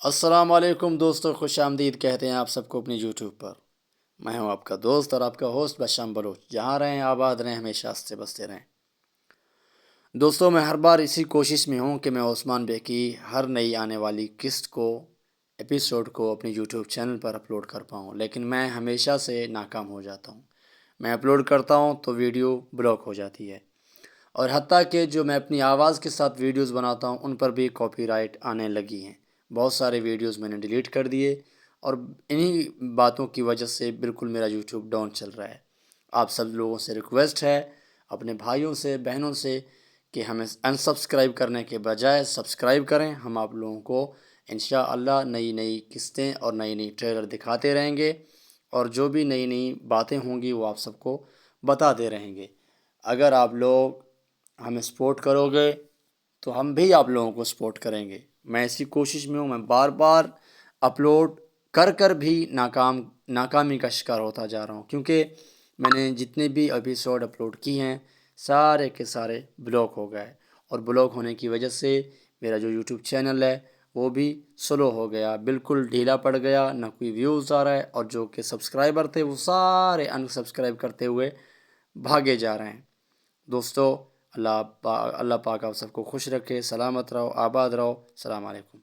السلام علیکم دوستو، خوش آمدید کہتے ہیں آپ سب کو اپنی یوٹیوب پر۔ میں ہوں آپ کا دوست اور آپ کا ہوسٹ بشام بلوچ۔ جہاں رہیں آباد رہیں، ہمیشہ ہنستے بستے رہیں۔ دوستو، میں ہر بار اسی کوشش میں ہوں کہ میں عثمان بے کی ہر نئی آنے والی قسط کو، ایپیسوڈ کو اپنی یوٹیوب چینل پر اپلوڈ کر پاؤں، لیکن میں ہمیشہ سے ناکام ہو جاتا ہوں۔ میں اپلوڈ کرتا ہوں تو ویڈیو بلاک ہو جاتی ہے، اور حتیٰ کہ جو میں اپنی آواز کے ساتھ ویڈیوز بناتا ہوں ان پر بھی کاپی رائٹ آنے لگی ہیں۔ بہت سارے ویڈیوز میں نے ڈیلیٹ کر دیے، اور انہی باتوں کی وجہ سے بالکل میرا یوٹیوب ڈاؤن چل رہا ہے۔ آپ سب لوگوں سے ریکویسٹ ہے، اپنے بھائیوں سے، بہنوں سے، کہ ہمیں انسبسکرائب کرنے کے بجائے سبسکرائب کریں۔ ہم آپ لوگوں کو انشاءاللہ نئی نئی قسطیں اور نئی نئی ٹریلر دکھاتے رہیں گے، اور جو بھی نئی نئی باتیں ہوں گی وہ آپ سب کو بتاتے رہیں گے۔ اگر آپ لوگ ہمیں سپورٹ کرو گے تو ہم بھی آپ لوگوں کو سپورٹ کریں گے۔ میں اسی کوشش میں ہوں، میں بار بار اپلوڈ کر کر بھی ناکامی کا شکار ہوتا جا رہا ہوں، کیونکہ میں نے جتنے بھی ایپیسوڈ اپلوڈ کی ہیں سارے کے سارے بلاک ہو گئے، اور بلاک ہونے کی وجہ سے میرا جو یوٹیوب چینل ہے وہ بھی سلو ہو گیا، بالکل ڈھیلا پڑ گیا، نہ کوئی ویوز آ رہا ہے، اور جو کہ سبسکرائبر تھے وہ سارے انسبسکرائب کرتے ہوئے بھاگے جا رہے ہیں۔ دوستو، اللہ پاک آپ سب کو خوش رکھے، سلامت رہو، آباد رہو۔ السلام علیکم۔